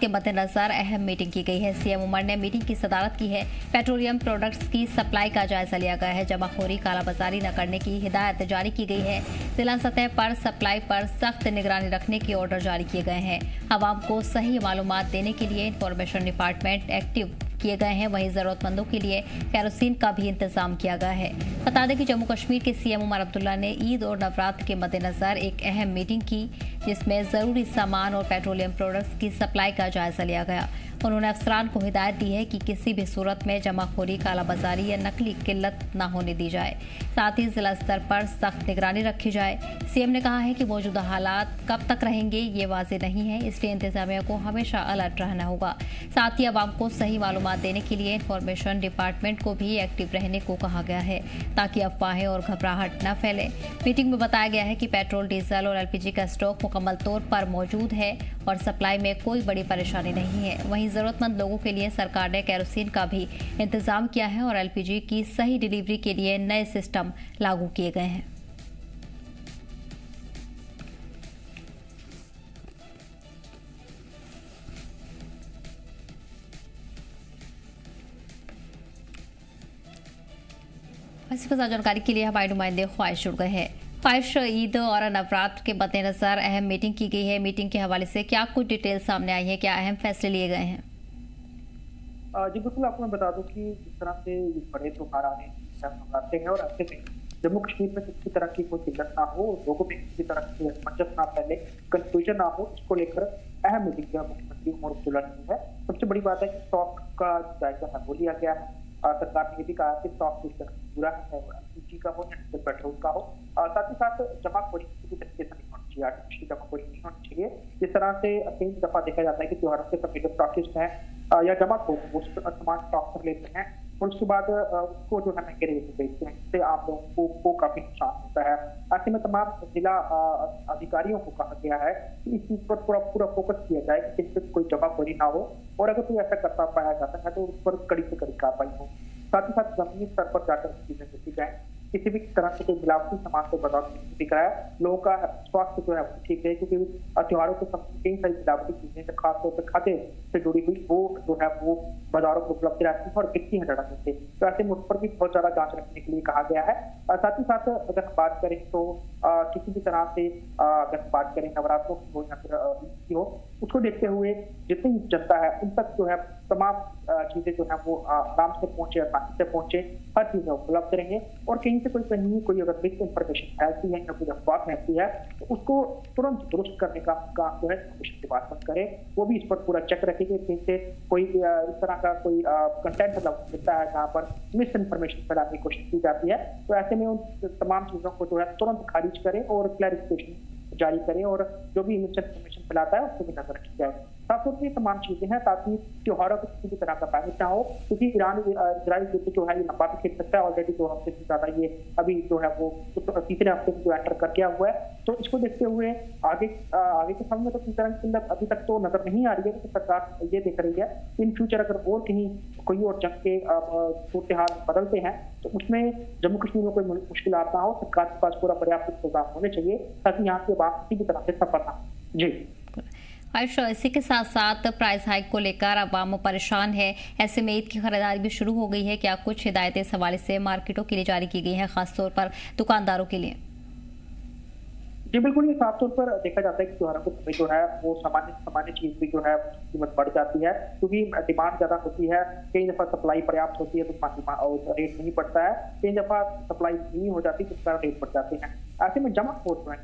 के मद्देनजर अहम मीटिंग की गई है। सीएम उमर ने मीटिंग की सदारत की है। पेट्रोलियम प्रोडक्ट्स की सप्लाई का जायजा लिया गया है। जमाखोरी कालाबाजारी न करने की हिदायत जारी की गई है। जिला सतह पर सप्लाई पर सख्त निगरानी रखने के ऑर्डर जारी किए गए हैं। आवाम को सही मालूमात देने के लिए इंफॉर्मेशन डिपार्टमेंट एक्टिव किए गए हैं। वहीं जरूरतमंदों के लिए केरोसिन का भी इंतजाम किया गया है। बता दें कि जम्मू कश्मीर के सीएम उमर अब्दुल्ला ने ईद और नवरात्र के मद्देनजर एक अहम मीटिंग की, जिसमें जरूरी सामान और पेट्रोलियम प्रोडक्ट्स की सप्लाई का जायजा लिया गया। उन्होंने अफसरान को हिदायत दी है कि किसी भी सूरत में जमाखोरी, कालाबाजारी या नकली किल्लत न होने दी जाए। साथ ही जिला स्तर पर सख्त निगरानी रखी जाए। सीएम ने कहा है कि मौजूदा हालात कब तक रहेंगे ये वाज़ेह नहीं है, इसलिए इंतजामिया को हमेशा अलर्ट रहना होगा। साथ ही आवाम को सही मालूमात देने के लिए इंफॉर्मेशन डिपार्टमेंट को भी एक्टिव रहने को कहा गया है, ताकि अफवाहें और घबराहट न फैले। मीटिंग में बताया गया है कि पेट्रोल, डीजल और एलपीजी का स्टॉक मुकम्मल तौर पर मौजूद है और सप्लाई में कोई बड़ी परेशानी नहीं है। वहीं जरूरतमंद लोगों के लिए सरकार ने केरोसिन का भी इंतजाम किया है और एलपीजी की सही डिलीवरी के लिए नए सिस्टम लागू किए गए हैं। इसी के साथ जानकारी के लिए हमारे नुमाइंदे ख्वाहिश जुड़ गए हैं। ख्वाहिश, ईद और नवरात्र के मद्देनजर अहम मीटिंग की गई है। मीटिंग के हवाले से क्या कुछ डिटेल सामने आई है, क्या अहम फैसले लिए गए हैं? जी बिल्कुल, आपको मैं बता दूं कि जिस तरह से बड़े त्योहार आने नवरात्रे हैं और ऐसे में जम्मू कश्मीर में किसी तरह की कोई दिक्कत ना हो, लोगों में किसी तरह की असमंजस ना फैले, कंफ्यूजन ना हो, इसको लेकर अहम मीटिंग जो है मुख्यमंत्री उमर अब्दुल्ला ने है। सबसे बड़ी बात है कि स्टॉक का जायजा है वो लिया गया है। सरकार ने ये भी कहा कि स्टॉक पूरा है, एलपीजी का हो या डीजल पेट्रोल का हो। साथ ही साथ जमाखोरी किसी भी तरीके से नहीं होनी चाहिए, आर्टिफिशियल जमाखोरी नहीं होनी चाहिए। जिस तरह से कई दफा देखा जाता है कि त्योहारों के समय जो स्टॉकिस्ट हैं या जमाखोर वो सामान स्टॉक कर लेते हैं और उसके बाद उसको जो है महंगे रेट में बेचते हैं, जिससे आप लोगों को काफी नुकसान होता है। ऐसे में तमाम जिला अधिकारियों को कहा गया है कि इस चीज पर पूरा फोकस किया जाए कि किसी कोई जमाखोरी ना हो और अगर कोई ऐसा करता पाया जाता है तो उस पर कड़ी से कड़ी कार्रवाई हो। साथ ही साथ जमीनी स्तर पर जाकर चीजें देखी जाए, किसी भी तरह से कोई मिलावटी सामान को बदौलत नहीं दिख रहा है, लोगों का स्वास्थ्य जो है वो ठीक है, क्योंकि त्योहारों के समय कई सारी मिलावटी चीजें खासतौर पर खाद्य से जुड़ी हुई वो जो है वो बाजारों को उपलब्ध रहती है और बिकती है डरा से। तो ऐसे में उस पर भी बहुत ज्यादा जांच रखने के लिए कहा गया है। साथ ही साथ अगर बात करें तो किसी भी तरह से अगर बात करें नवरात्रों की हो या फिर ईद की हो, उसको देखते हुए जितनी जनता है उन तक जो है तमाम चीजें जो है वो आराम से पहुंचे, आसानी से पहुंचे, हर चीजें उपलब्ध रहेंगे और कहीं से कोई अगर मिस इन्फॉर्मेशन फैलती है या कोई अफवाह फैलती है तो उसको तुरंत दुरुस्त करने का काम जो है इन्फॉर्मेशन डिपार्टमेंट करे। वो भी इस पर पूरा चेक रखे कि कहीं से कोई इस तरह का कोई कंटेंट मिलता है जहाँ पर मिस इन्फॉर्मेशन फैलाने की कोशिश की जाती है, तो ऐसे में उन तमाम चीजों को जो है तुरंत खारिज करें और क्लैरिफिकेशन जारी करें और जो भी मिस इन्फॉर्मेशन फैलाता है उसको भी नजर रखी जाए। साथ साथ ये तमाम चीजें हैं ताकि त्योहारों को किसी भी तरह का डैमेज ना हो, क्योंकि इजराइल युद्ध जो है ये लंबा भी खेल सकता है। ऑलरेडी 2 हफ्ते से ज्यादा ये अभी जो है वो तीसरे हफ्ते में जो एंटर कर गया हुआ है। तो इसको देखते हुए आगे के समय में तो किसी तरह की अभी तक तो नजर नहीं आ रही है, तो सरकार ये देख रही है इन फ्यूचर अगर और कहीं कोई और जंग के सूरत हाल बदलते हैं तो उसमें जम्मू कश्मीर में कोई मुश्किल ना हो। सरकार के पास पूरा पर्याप्त इंतजाम होने चाहिए ताकि यहाँ के बाद किसी भी तरह से सफर ना। जी इसी के साथ साथ प्राइस हाइक को लेकर अवाम परेशान है। ऐसे में ईद की खरीदारी भी शुरू हो गई है। क्या कुछ हिदायतें इस हवाले से मार्केटों के लिए जारी की गई हैं, खासतौर पर दुकानदारों के लिए? जी बिल्कुल, ये साफ तौर पर देखा जाता है कि त्योहारों के समय जो है वो सामान्य चीज भी जो है कीमत बढ़ जाती है, क्योंकि डिमांड ज्यादा होती है। कई दफा सप्लाई पर्याप्त होती है तो रेट नहीं बढ़ता है, कई दफा सप्लाई नहीं हो जाती तो उसका रेट बढ़ जाते हैं। ऐसे में जमाखोर जो है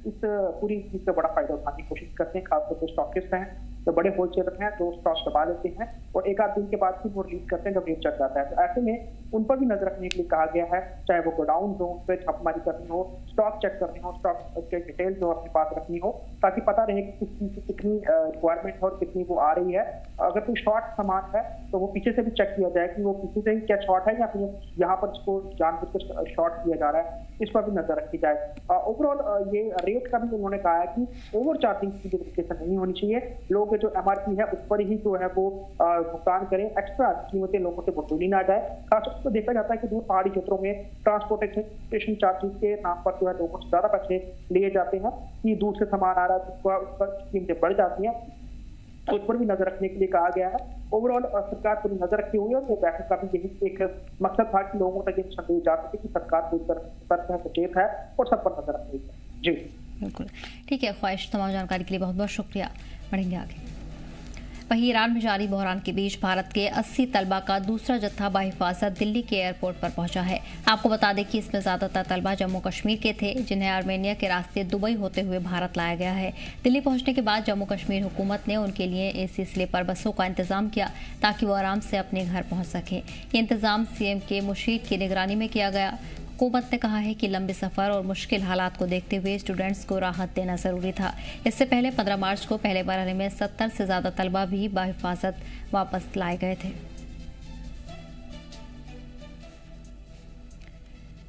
इस पूरी चीज का बड़ा फायदा उठाने की कोशिश करते हैं, खासतौर पर स्टॉकिस्ट हैं तो बड़े होलसेलर हैं जो स्टॉक दबा लेते हैं और एक आध दिन के बाद फिर वो रिलीज करते हैं जब रेट चढ़ जाता है। तो ऐसे में उन पर भी नजर रखने के लिए कहा गया है, चाहे वो गोडाउन हो उस पर छापेमारी करनी हो, स्टॉक चेक करनी हो, स्टॉक के डिटेल जो अपने पास रखनी हो, ताकि पता रहे कि किस चीज की कितनी रिक्वायरमेंट है और कितनी वो आ रही है। अगर कोई शॉर्ट सामान है तो वो पीछे से भी चेक किया जाए कि वो पीछे से क्या शॉर्ट है या फिर यहाँ पर इसको जानबूझकर शॉर्ट किया जा रहा है, इस पर भी नजर रखी जाए। ओवरऑल ये रेट का भी उन्होंने कहा है कि ओवर चार्जिंग की तरीके से नहीं होनी चाहिए। लोग जो एमआरपी है उस पर ही जो है वो भुगतान करें, एक्स्ट्रा कीमतें लोगों से वसूली ना जाए। खासतौर पर देखा जाता है कि दूर पहाड़ी क्षेत्रों में ट्रांसपोर्टेशन चार्जेस के नाम पर जो है लोगों से ज्यादा पैसे लिए जाते हैं कि दूर से सामान आ रहा है तो कीमतें बढ़ जाती हैं। उस पर भी नजर रखने के लिए कहा गया है। ओवरऑल सरकार पूरी नजर रखी हुई है और वो बैठक का भी यही एक मकसद था कि लोगों तक ये संदेश जा सके कि सरकार पूरी तरह सतर्क है, सचेत है और सब पर नजर रख रही है। जी बिल्कुल ठीक है ख्वाहिश, तमाम जानकारी के लिए बहुत बहुत शुक्रिया। बढ़ेंगे आगे। वहीं ईरान में जारी बहरान के बीच भारत के 80 तलबा का दूसरा जत्था बाहिफाजत दिल्ली के एयरपोर्ट पर पहुंचा है। आपको बता दें कि इसमें ज्यादातर तलबा जम्मू कश्मीर के थे, जिन्हें आर्मेनिया के रास्ते दुबई होते हुए भारत लाया गया है। दिल्ली पहुंचने के बाद जम्मू कश्मीर हुकूमत ने उनके लिए एसी स्लीपर बसों का इंतजाम किया ताकि वो आराम से अपने घर पहुंच सकें। ये इंतजाम सीएम के मुशीर की निगरानी में किया गया। हुकूमत ने कहा है कि लंबे सफर और मुश्किल हालात को देखते हुए स्टूडेंट्स को राहत देना जरूरी था। इससे पहले 15 मार्च को पहले मरहले में 70 से ज्यादा तलबा भी बाहिफाजत वापस लाए गए थे।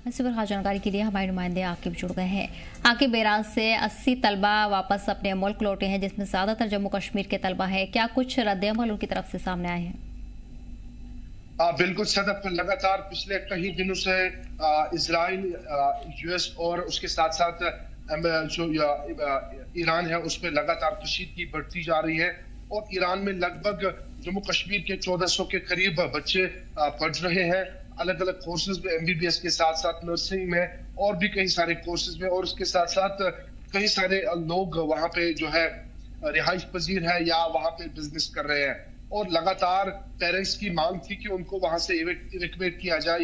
इसी पर खास जानकारी के लिए हमारे नुमाइंदे आकिब जुड़ गए हैं। आकिब, ईरान से 80 तलबा वापस अपने मुल्क लौटे हैं, जिसमें ज्यादातर जम्मू कश्मीर के तलबा हैं। क्या कुछ रद्द-ए-अमल उनकी तरफ से सामने आए हैं? बिल्कुल सदफ, लगातार पिछले कई दिनों से इजराइल, यूएस और उसके साथ साथ जो ईरान है उसमें लगातार कशीदगी बढ़ती जा रही है और ईरान में लगभग जम्मू कश्मीर के 1400 के करीब बच्चे पढ़ रहे हैं अलग अलग कोर्सेज में, एमबीबीएस के साथ साथ नर्सिंग में और भी कई सारे कोर्सेज में। और उसके साथ साथ कई सारे लोग वहाँ पे जो है रिहाइश पजीर है या वहाँ पे बिजनेस कर रहे हैं और लगातार पेरेंट्स की मांग थी कि उनको वहां से इवैक्यूएट किया जाए,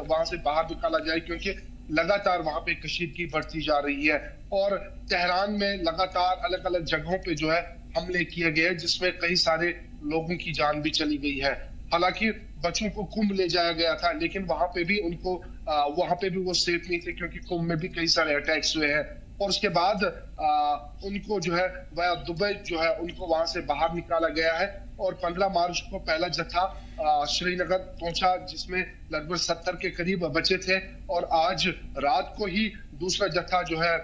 वहां से बाहर निकाला जाए, क्योंकि लगातार वहां पे कशीदगी बढ़ती जा रही है। और तेहरान में लगातार अलग अलग जगहों पे जो है हमले किए गए, जिसमें कई सारे लोगों की जान भी चली गई है। हालांकि बच्चों को कुंभ ले जाया गया था, लेकिन वहां पे भी वो सेफ नहीं थे, क्योंकि कुंभ में भी कई सारे अटैक्स हुए हैं। और उसके बाद उनको जो है वह दुबई जो है उनको वहां से बाहर निकाला गया है और 15 मार्च को पहला जत्था श्रीनगर पहुंचा, जिसमें लगभग 70 के करीब बचे थे। और आज रात को ही दूसरा जत्था जो है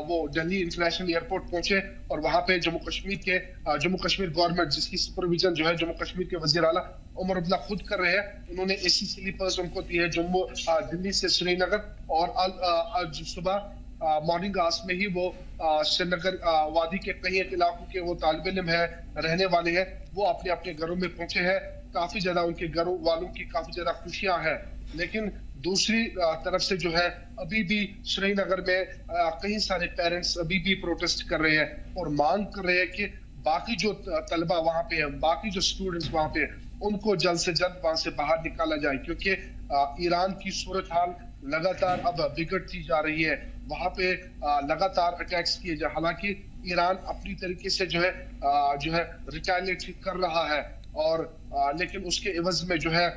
वो दिल्ली इंटरनेशनल एयरपोर्ट पहुंचे और वहां पे जम्मू कश्मीर गवर्नमेंट, जिसकी सुपरविजन जो है जम्मू कश्मीर के वजीर आला उमर अब्दुल्ला खुद कर रहे हैं, उन्होंने एसी स्लीपर्स उनको दिए दिल्ली से श्रीनगर। और आज सुबह मॉर्निंग आवर्स में ही वो श्रीनगर वादी के कई एक इलाकों के वो तालिब इल्म है, रहने वाले हैं, वो अपने अपने घरों में पहुंचे हैं। काफी ज्यादा उनके घरों वालों की काफी ज्यादा खुशियां हैं। लेकिन दूसरी तरफ से जो है अभी भी श्रीनगर में कई सारे पेरेंट्स अभी भी प्रोटेस्ट कर रहे हैं और मांग कर रहे हैं कि बाकी जो तलबा वहां पे है, बाकी जो स्टूडेंट्स वहां पे, उनको जल्द से जल्द वहां से बाहर निकाला जाए, क्योंकि ईरान की सूरत हाल लगातार अब बिगड़ती जा रही है। वहां पे लगातार अटैक्स किए जा, हालांकि ईरान अपनी तरीके से जो है रिटेलिएट कर रहा है और लेकिन उसके एवज में जो है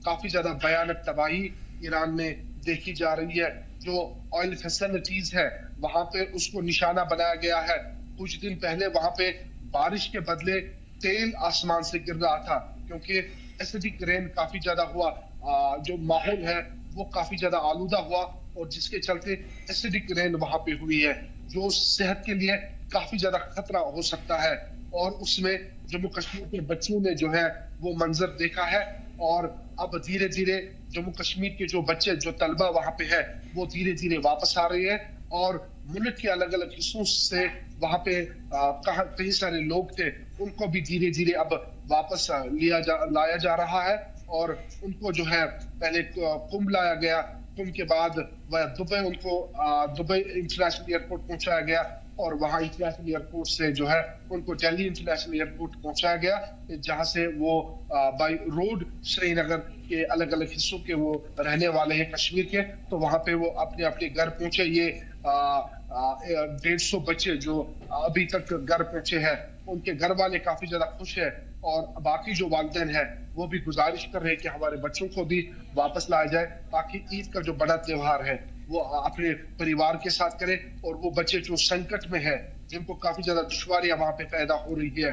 काफी ज्यादा भयानक तबाही ईरान में देखी जा रही है। जो ऑयल फैसिलिटीज है वहां पे उसको निशाना बनाया गया है। कुछ दिन पहले वहां पे बारिश के बदले तेल आसमान से गिर रहा था, क्योंकि एसिडिक रेन काफी ज्यादा हुआ, जो माहौल है वो काफी ज्यादा आलूदा हुआ और जिसके चलते एसिडिक रेन वहां पे हुई है, जो सेहत के लिए काफी ज्यादा खतरा हो सकता है। और उसमें जम्मू कश्मीर के बच्चों ने जो है वो मंजर देखा है और अब धीरे धीरे जम्मू कश्मीर के जो बच्चे, जो तलबा वहां पे है, वो धीरे धीरे वापस आ रहे हैं और मुल्क के अलग अलग हिस्सों से वहां पे कई सारे लोग थे, उनको भी धीरे धीरे अब वापस लाया जा रहा है। और उनको जो है पहले कुंभ लाया गया, कुंभ के बाद वह दुबई इंटरनेशनल एयरपोर्ट पहुंचाया गया और वहां इंटरनेशनल एयरपोर्ट से जो है उनको दिल्ली इंटरनेशनल एयरपोर्ट पहुंचाया गया, जहां से वो बाय रोड श्रीनगर के अलग अलग हिस्सों के वो रहने वाले हैं कश्मीर के, तो वहां पे वो अपने अपने घर पहुंचे। ये 150 बच्चे जो अभी तक घर पहुंचे हैं, उनके घर वाले काफी ज्यादा खुश है और बाकी जो वालिदैन है वो भी गुजारिश कर रहे हैं कि हमारे बच्चों को भी वापस लाया जाए, ताकि ईद का जो बड़ा त्योहार है वो अपने परिवार के साथ करें और वो बच्चे जो संकट में है, जिनको काफी ज्यादा दुश्वारियां वहां पे पैदा हो रही है,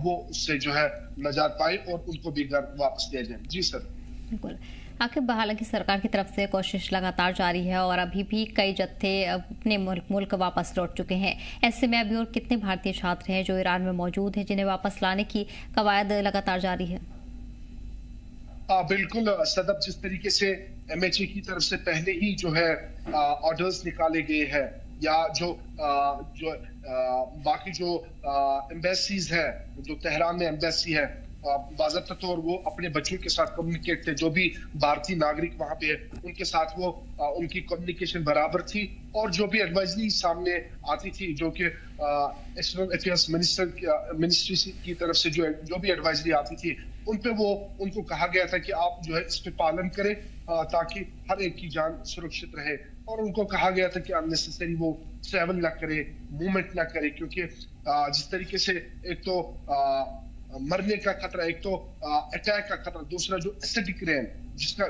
वो उससे जो है नजात पाए और उनको भी घर वापस दिया जाए। जी सर, बिल्कुल। आखिर हालांकि सरकार की तरफ से कोशिश लगातार जारी है और अभी भी कई जत्थे अपने मुल्क वापस लौट चुके हैं। ऐसे में अभी और कितने भारतीय छात्र हैं जो ईरान में मौजूद हैं, जिन्हें वापस लाने की कवायद लगातार जारी है? बिल्कुल सदब, जिस तरीके से MHA की तरफ से पहले ही जो है ऑर्डर्स निकाले गए हैं या जो बाकी जो एम्बेसीज है, जो तेहरान में एम्बेसी है, बाज़ाब्ता तौर वो अपने बच्चों के साथ कम्युनिकेट थे, जो भी भारतीय नागरिक वहां पे है उनके साथ वो उनकी कम्युनिकेशन बराबर थी। और जो भी एडवाइजरी सामने आती थी, जो कि एक्सटर्नल अफेयर्स मिनिस्ट्री की तरफ से जो भी एडवाइजरी आती थी, उन पे उनको कहा गया था कि आप जो है इस पे पालन करें ताकि हर एक की जान सुरक्षित रहे। और उनको कहा गया था कि अननेसेसरी वो ट्रैवल ना करे, मूवमेंट ना करे, क्योंकि जिस तरीके से एक तो मरने का खतरा, एक तो अटैक का खतरा, दूसरा जो एसिडिक रेन जिसका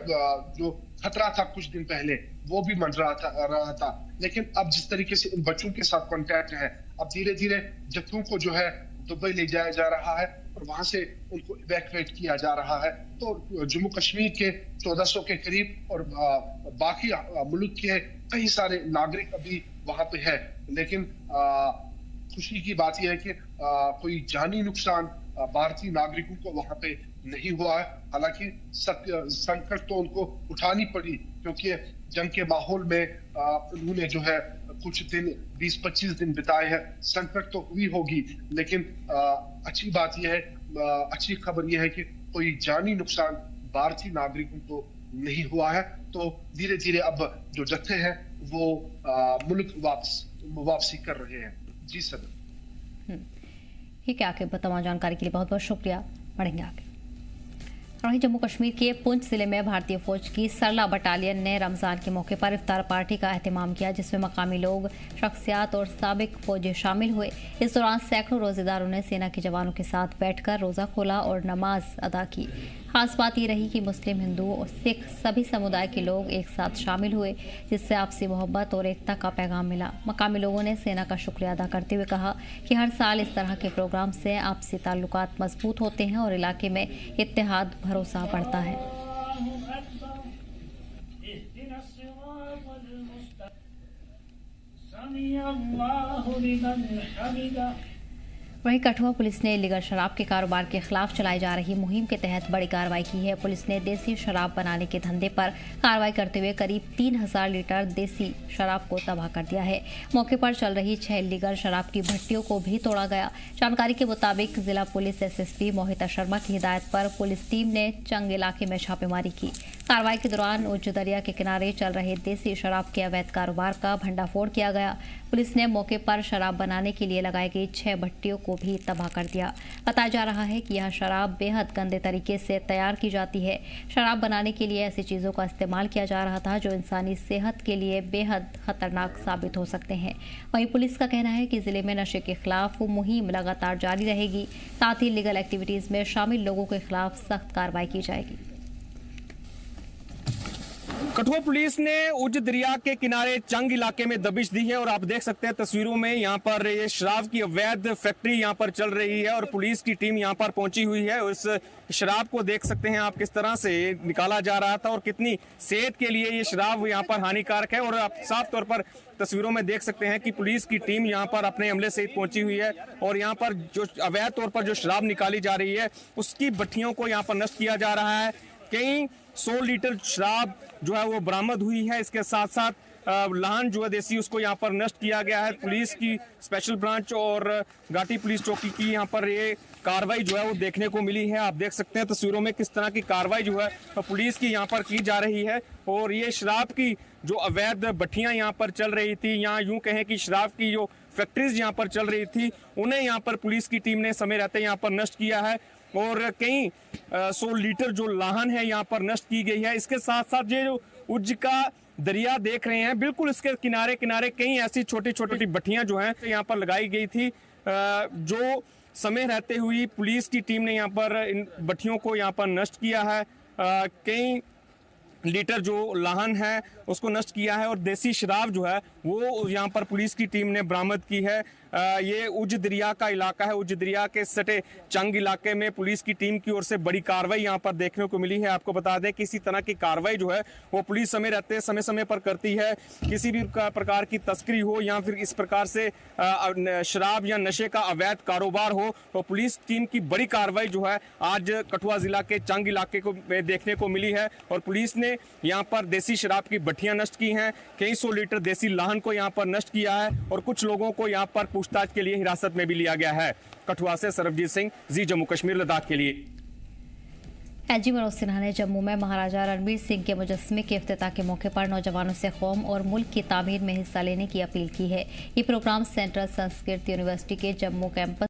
जो खतरा था कुछ दिन पहले वो भी मंडरा रहा था। लेकिन अब जिस तरीके से इन बच्चों के साथ कांटेक्ट है, अब धीरे धीरे जत्थों को जो है दुबई ले जाया जा रहा है और वहां से उनको इवैक्यूएट किया जा रहा है। तो जम्मू कश्मीर के 1400 के करीब और बाकी मुल्क के कई सारे नागरिक अभी वहां पे है। लेकिन खुशी की बात यह है कि कोई जानी नुकसान भारतीय नागरिकों को वहां पे नहीं हुआ है। हालांकि संकट तो उनको उठानी पड़ी, क्योंकि जंग के माहौल में उन्होंने जो है कुछ दिन 20-25 दिन बिताए हैं। संकट तो हुई होगी, लेकिन अच्छी बात यह है, अच्छी खबर यह है कि कोई जानी नुकसान भारतीय नागरिकों को नहीं हुआ है। तो धीरे धीरे अब जो जत्थे हैं वो मुल्क वापसी कर रहे हैं। जी सर। ठीक है, आपके तमाम जानकारी के लिए बहुत बहुत शुक्रिया। बढ़ेंगे आगे। वहीं जम्मू कश्मीर के पुंछ जिले में भारतीय फौज की सरला बटालियन ने रमजान के मौके पर इफ्तार पार्टी का एहतमाम किया, जिसमें मकामी लोग, शख्सियात और साबिक फौजी शामिल हुए। इस दौरान सैकड़ों रोजेदारों ने सेना के जवानों के साथ बैठकर रोजा खोला और नमाज अदा की। खास बात ये रही कि मुस्लिम, हिंदू और सिख सभी समुदाय के लोग एक साथ शामिल हुए, जिससे आपसी मोहब्बत और एकता का पैगाम मिला। मकामी लोगों ने सेना का शुक्रिया अदा करते हुए कहा कि हर साल इस तरह के प्रोग्राम से आपसी ताल्लुकात मजबूत होते हैं और इलाके में इत्तेहाद, भरोसा बढ़ता है। वहीं कठुआ पुलिस ने इलीगल शराब के कारोबार के खिलाफ चलाई जा रही मुहिम के तहत बड़ी कार्रवाई की है। पुलिस ने देसी शराब बनाने के धंधे पर कार्रवाई करते हुए करीब 3000 लीटर देसी शराब को तबाह कर दिया है। मौके पर चल रही 6 इलीगल शराब की भट्टियों को भी तोड़ा गया। जानकारी के मुताबिक जिला पुलिस एसएसपी मोहिता शर्मा की हिदायत पर पुलिस टीम ने चंग इलाके में छापेमारी की। कार्रवाई के दौरान उच्च दरिया के किनारे चल रहे देसी शराब के अवैध कारोबार का भंडाफोड़ किया गया। पुलिस ने मौके पर शराब बनाने के लिए लगाई गई 6 भट्टियों को भी तबाह कर दिया। बताया जा रहा है कि यह शराब बेहद गंदे तरीके से तैयार की जाती है। शराब बनाने के लिए ऐसी चीजों का इस्तेमाल किया जा रहा था जो इंसानी सेहत के लिए बेहद खतरनाक साबित हो सकते हैं। वहीं पुलिस का कहना है कि जिले में नशे के खिलाफ मुहिम लगातार जारी रहेगी, साथ ही लीगल एक्टिविटीज में शामिल लोगों के खिलाफ सख्त कार्रवाई की जाएगी। कठुआ पुलिस ने उच्च दरिया के किनारे चंग इलाके में दबिश दी है और आप देख सकते हैं तस्वीरों में यहाँ पर ये शराब की अवैध फैक्ट्री यहाँ पर चल रही है और पुलिस की टीम यहाँ पर पहुंची हुई है। उस शराब को देख सकते हैं आप किस तरह से निकाला जा रहा था और कितनी सेहत के लिए ये शराब यहाँ पर हानिकारक है। और आप साफ तौर पर तस्वीरों में देख सकते हैं कि पुलिस की टीम यहाँ पर अपने अमले से पहुंची हुई है और यहाँ पर जो अवैध तौर पर जो शराब निकाली जा रही है उसकी भट्टियों को यहाँ पर नष्ट किया जा रहा है। कई 100 लीटर शराब जो है वो बरामद हुई है। इसके साथ साथ लाहन जो है देसी उसको यहाँ पर नष्ट किया गया है। पुलिस की स्पेशल ब्रांच और घाटी पुलिस चौकी की यहाँ पर ये कार्रवाई जो है वो देखने को मिली है। आप देख सकते हैं तस्वीरों में किस तरह की कार्रवाई जो है पुलिस की यहाँ पर की जा रही है। और ये शराब की जो अवैध भट्टियां यहाँ पर चल रही थी, यहाँ यूं कहें कि शराब की जो फैक्ट्रीज यहाँ पर चल रही थी उन्हें यहाँ पर पुलिस की टीम ने समय रहते यहाँ पर नष्ट किया है और कई 100 लीटर जो लाहन है यहाँ पर नष्ट की गई है। इसके साथ साथ ये जो उज्ज का दरिया देख रहे हैं, बिल्कुल इसके किनारे किनारे कई ऐसी छोटी छोटी भट्टियां जो हैं यहाँ पर लगाई गई थी, जो समय रहते हुई पुलिस की टीम ने यहाँ पर इन भट्टियों को यहाँ पर नष्ट किया है। कई लीटर जो लाहन है उसको नष्ट किया है और देसी शराब जो है वो यहाँ पर पुलिस की टीम ने बरामद की है। ये उज्ज दरिया का इलाका है। उज्ज दरिया के सटे चंग इलाके में पुलिस की टीम की ओर से बड़ी कार्रवाई यहाँ पर देखने को मिली है। आपको बता दें कि इसी तरह की कार्रवाई जो है वो पुलिस समय रहते समय समय पर करती है। किसी भी प्रकार की तस्करी हो या फिर इस प्रकार से शराब या नशे का अवैध कारोबार हो तो पुलिस टीम की बड़ी कार्रवाई जो है आज कठुआ जिला के चंग इलाके को देखने को मिली है। और पुलिस ने यहाँ पर देसी शराब की भट्टियां नष्ट की हैं, कई 100 लीटर देसी लाहन सामान को यहाँ पर नष्ट किया है और कुछ लोगों को यहाँ पर पूछताछ के लिए हिरासत में भी लिया गया है। कठुआ से सरबजीत सिंह, जी जम्मू कश्मीर लद्दाख के लिए। एजी मनोज सिन्हा ने जम्मू में महाराजा रणबीर सिंह के मुजस्समे के इफ्तिताह के मौके पर नौजवानों से कौम और मुल्क की तामीर में हिस्सा लेने की अपील की है। ये प्रोग्राम सेंट्रल संस्कृत यूनिवर्सिटी के जम्मू कैंपस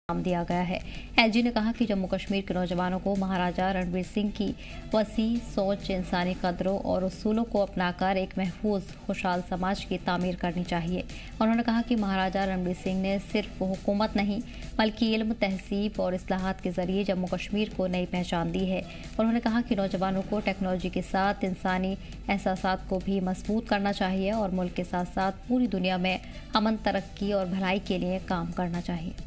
नाम दिया गया है। एजी ने कहा कि जम्मू कश्मीर के नौजवानों को महाराजा रणबीर सिंह की वसी सोच, इंसानी कदरों और उसूलों को अपनाकर एक महफूज खुशहाल समाज की तामीर करनी चाहिए। उन्होंने कहा कि महाराजा रणबीर सिंह ने सिर्फ हुकूमत नहीं बल्कि इल्म, तहजीब और इस्लाहात के जरिए जम्मू कश्मीर को नई पहचान दी है। उन्होंने कहा कि नौजवानों को टेक्नोलॉजी के साथ इंसानी एहसासात को भी मजबूत करना चाहिए और मुल्क के साथ साथ पूरी दुनिया में अमन, तरक्की और भलाई के लिए काम करना चाहिए।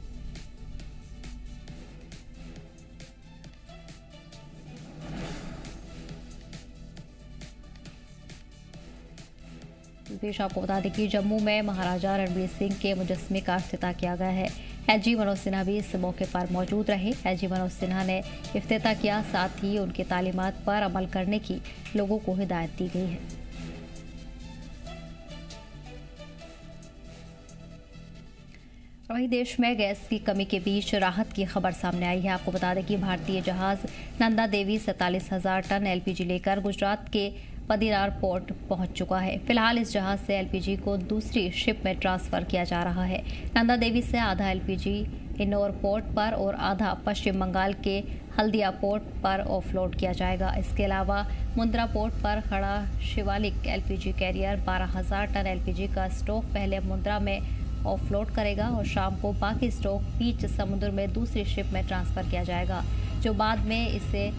पेश आपको बता दें कि जम्मू में महाराजा रणबीर सिंह के मुजस्समे का इफ्तिताह किया गया है। एजी मनोज सिन्हा भी इस मौके पर मौजूद रहे। एजी मनोज सिन्हा ने इफ्तिताह किया, साथ ही उनकी तालीमात पर अमल करने की लोगों को हिदायत दी गई है। वहीं देश में गैस की कमी के बीच राहत की खबर सामने आई है। आपको बता दें कि भारतीय जहाज नंदा देवी 47,000 टन एलपीजी लेकर गुजरात के पदीनार पोर्ट पहुंच चुका है। फिलहाल इस जहाज से एलपीजी को दूसरी शिप में ट्रांसफर किया जा रहा है। नंदा देवी से आधा एलपीजी इंदौर पोर्ट पर और आधा पश्चिम बंगाल के हल्दिया पोर्ट पर ऑफलोड किया जाएगा। इसके अलावा मुंद्रा पोर्ट पर खड़ा Shivalik LPG carrier 12,000 tonne LPG का स्टॉक पहले मुंद्रा में ऑफलोड करेगा और शाम को बाकी स्टॉक बीच समुद्र में दूसरी शिप में ट्रांसफर किया जाएगा, जो बाद में इसे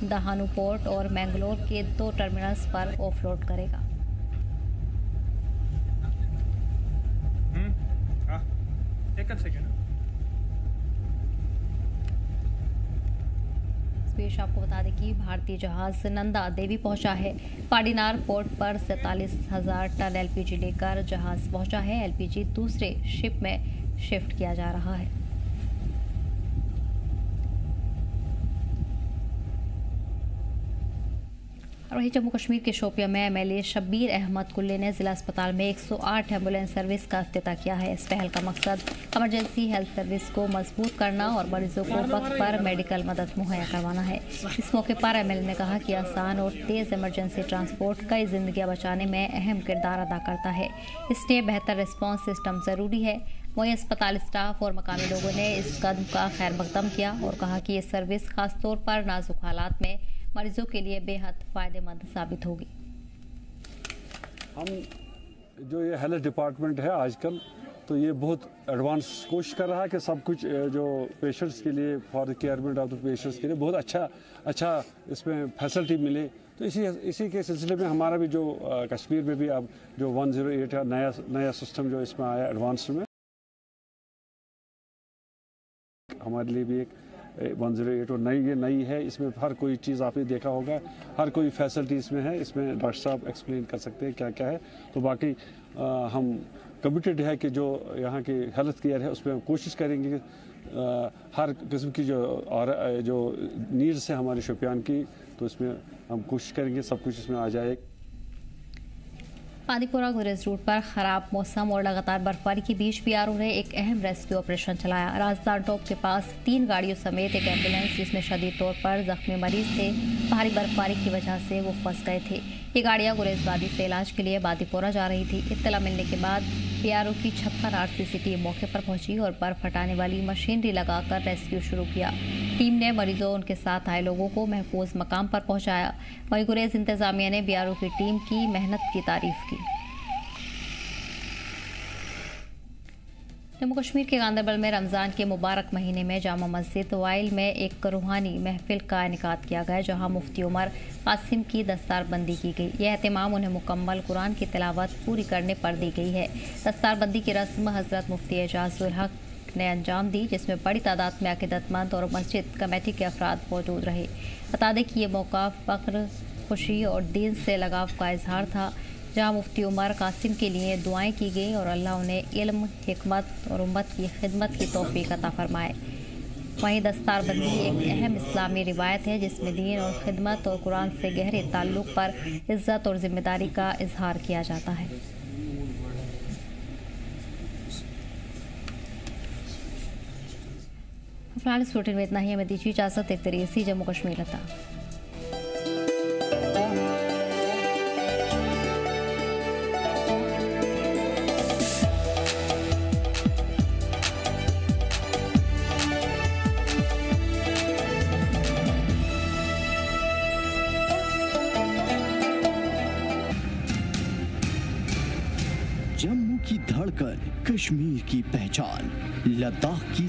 दहानू पोर्ट और मैंगलोर के 2 टर्मिनल्स पर ऑफलोड करेगा। पेश आपको बता दें कि भारतीय जहाज नंदा देवी पहुंचा है। पाडीनार पोर्ट पर 47,000 टन एलपीजी लेकर जहाज पहुंचा है। एलपीजी दूसरे शिप में शिफ्ट किया जा रहा है। और वहीं जम्मू कश्मीर के शोपियां में एमएलए शब्बीर अहमद कुल्ले ने जिला अस्पताल में 108 एम्बुलेंस सर्विस का इफ्तिताह किया है। इस पहल का मकसद इमरजेंसी हेल्थ सर्विस को मजबूत करना और मरीजों को वक्त पर मेडिकल मदद मुहैया करवाना है। इस मौके पर एमएलए ने कहा कि आसान और तेज इमरजेंसी ट्रांसपोर्ट कई जिंदगियां बचाने में अहम किरदार अदा करता है। इसलिए बेहतर रिस्पॉन्स सिस्टम जरूरी है। वहीं अस्पताल स्टाफ और मकामी लोगों ने इस कदम का खैर मकदम किया और कहा कि ये सर्विस खासतौर पर नाजुक हालात में मरीजों के लिए बेहद फायदेमंद साबित होगी। हम जो ये हेल्थ डिपार्टमेंट है आजकल, तो ये बहुत एडवांस कोशिश कर रहा है कि सब कुछ जो पेशेंट्स के लिए, for the carement of the patients के लिए बहुत अच्छा इसमें फैसिलिटी मिले। तो इसी के सिलसिले में हमारा भी जो कश्मीर में भी अब जो 108 है नया सिस्टम जो इसमें आया एडवांस में, हमारे लिए भी एक 108 और नई है। इसमें हर कोई चीज़ आपने देखा होगा, हर कोई फैसिलिटी इसमें है। इसमें डॉक्टर साहब एक्सप्लेन कर सकते हैं क्या क्या है। तो बाकी हम कमिटेड है कि जो यहाँ की हेल्थ केयर है उसमें हम कोशिश करेंगे हर किस्म की जो नीड्स है हमारे शोपियान की, तो इसमें हम कोशिश करेंगे सब कुछ इसमें आ जाए। पानीपोरा गुरेज रूट पर खराब मौसम और लगातार बर्फबारी के बीच बीआरओ ने एक अहम रेस्क्यू ऑपरेशन चलाया। राजस्थान टॉप के पास 3 गाड़ियों समेत एक एम्बुलेंस जिसमें शदीद तौर पर जख्मी मरीज थे, भारी बर्फबारी की वजह से वो फंस गए थे। ये गाड़ियां गुरेज वादी से इलाज के लिए बादीपोरा जा रही थी। इत्तला मिलने के बाद बीआरओ की 56 आरसीसी टीम मौके पर पहुंची और बर्फ हटाने वाली मशीनरी लगाकर रेस्क्यू शुरू किया। टीम ने मरीजों उनके साथ आए लोगों को महफूज मकाम पर पहुंचाया। वहीं गुरेज इंतजामिया ने बीआरओ की टीम की मेहनत की तारीफ की। जम्मू कश्मीर के गांदरबल में रमज़ान के मुबारक महीने में जामा मस्जिद वाइल में एक रूहानी महफिल का इनेकाद किया गया, जहां मुफ्ती उमर कासिम की दस्तारबंदी की गई। यह एहतमाम उन्हें मुकम्मल कुरान की तिलावत पूरी करने पर दी गई है। दस्तारबंदी की रस्म हज़रत मुफ्ती एजाजुल हक ने अंजाम दी, जिसमें बड़ी तादाद में अकीदतमंद और मस्जिद कमेटी के अफराद मौजूद रहे। बता दें कि ये मौका फ़ख्र, खुशी और दीन से लगाव का इजहार था, जहाँ मुफ्ती उमर कासिम के लिए दुआएं की गई और अल्लाह उन्हें इल्म, हिकमत और उम्मत की खिदमत की तौफीक अता फरमाए। वहीं दस्तारबंदी एक अहम इस्लामी रिवायत है जिसमें दीन और खिदमत और कुरान से गहरे ताल्लुक पर इज्जत और जिम्मेदारी का इजहार किया जाता है। फिलहाल इस बुलेटिन में इतना ही। हमें दीजिए इजाजत। देखते रहिए सी जम्मू कश्मीर लता। जम्मू की धड़कन, कश्मीर की पहचान, लद्दाख की